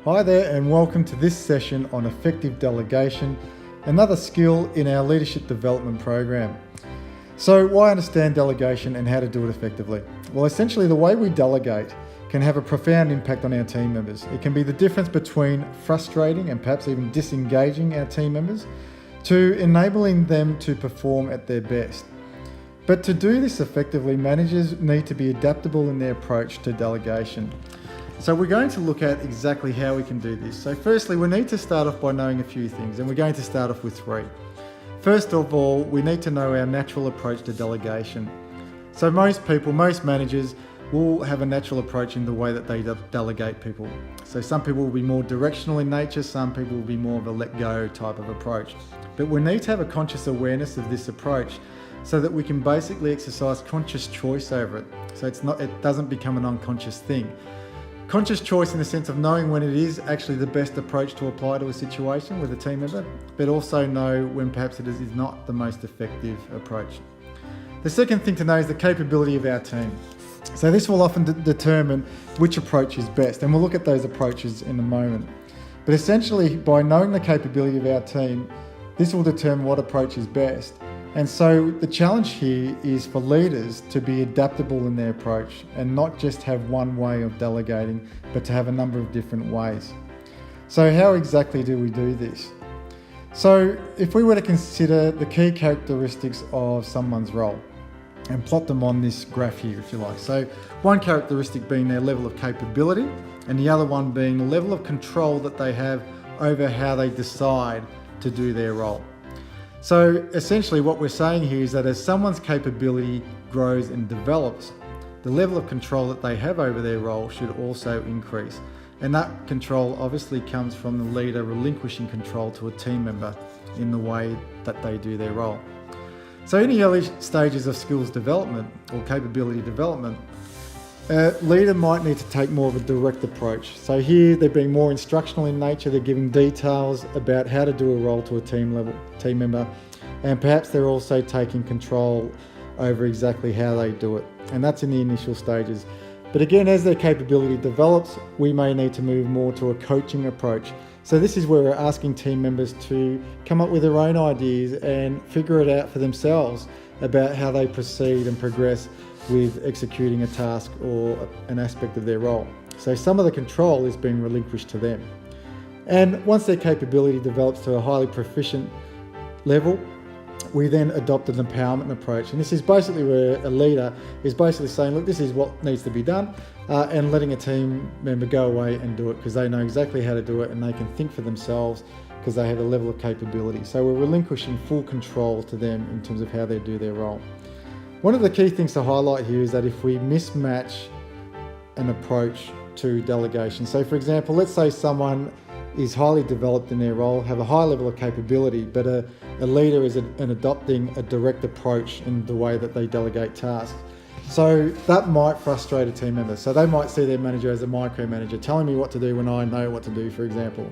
Hi there and welcome to this session on effective delegation, another skill in our leadership development program. So why understand delegation and how to do it effectively? Well, essentially the way we delegate can have a profound impact on our team members. It can be the difference between frustrating and perhaps even disengaging our team members to enabling them to perform at their best. But to do this effectively, managers need to be adaptable in their approach to delegation. So we're going to look at exactly how we can do this. So firstly, we need to start off by knowing a few things, and we're going to start off with three. First of all, we need to know our natural approach to delegation. So most people, most managers will have a natural approach in the way that they delegate people. So some people will be more directional in nature, some people will be more of a let go type of approach. But we need to have a conscious awareness of this approach so that we can basically exercise conscious choice over it. So it doesn't become an unconscious thing. Conscious choice in the sense of knowing when it is actually the best approach to apply to a situation with a team member, but also know when perhaps it is not the most effective approach. The second thing to know is the capability of our team. So this will often determine which approach is best, and we'll look at those approaches in a moment. But essentially, by knowing the capability of our team, this will determine what approach is best. And so the challenge here is for leaders to be adaptable in their approach and not just have one way of delegating, but to have a number of different ways. So how exactly do we do this? So if we were to consider the key characteristics of someone's role and plot them on this graph here, if you like. So one characteristic being their level of capability, and the other one being the level of control that they have over how they decide to do their role. So essentially what we're saying here is that as someone's capability grows and develops, the level of control that they have over their role should also increase. And that control obviously comes from the leader relinquishing control to a team member in the way that they do their role. So in the early stages of skills development or capability development, a leader might need to take more of a direct approach. So here they're being more instructional in nature, they're giving details about how to do a role to a team member, and perhaps they're also taking control over exactly how they do it. And that's in the initial stages. But again, as their capability develops, we may need to move more to a coaching approach. So this is where we're asking team members to come up with their own ideas and figure it out for themselves about how they proceed and progress with executing a task or an aspect of their role. So some of the control is being relinquished to them. And once their capability develops to a highly proficient level, we then adopt an empowerment approach. And this is basically where a leader is basically saying, look, this is what needs to be done, and letting a team member go away and do it because they know exactly how to do it and they can think for themselves because they have a level of capability. So we're relinquishing full control to them in terms of how they do their role. One of the key things to highlight here is that if we mismatch an approach to delegation, so for example, let's say someone is highly developed in their role, have a high level of capability, but a leader is adopting a direct approach in the way that they delegate tasks. So that might frustrate a team member. So they might see their manager as a micromanager, telling me what to do when I know what to do, for example.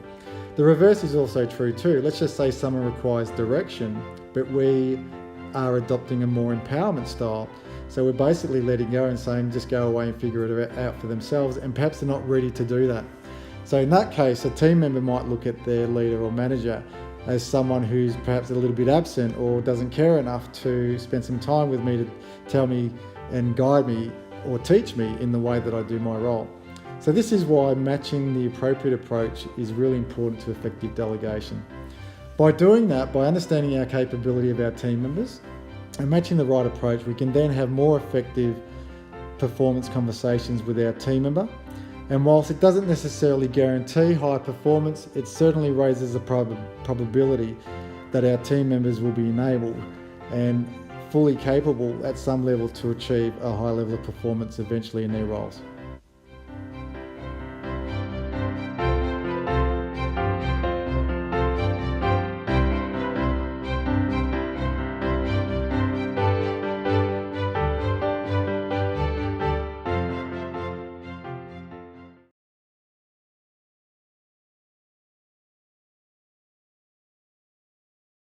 The reverse is also true too. Let's just say someone requires direction, but we are adopting a more empowerment style. So we're basically letting go and saying just go away and figure it out for themselves, and perhaps they're not ready to do that. So in that case, a team member might look at their leader or manager as someone who's perhaps a little bit absent or doesn't care enough to spend some time with me to tell me and guide me or teach me in the way that I do my role. So this is why matching the appropriate approach is really important to effective delegation. By doing that, by understanding our capability of our team members and matching the right approach, we can then have more effective performance conversations with our team member. And whilst it doesn't necessarily guarantee high performance, it certainly raises the probability that our team members will be enabled and fully capable at some level to achieve a high level of performance eventually in their roles.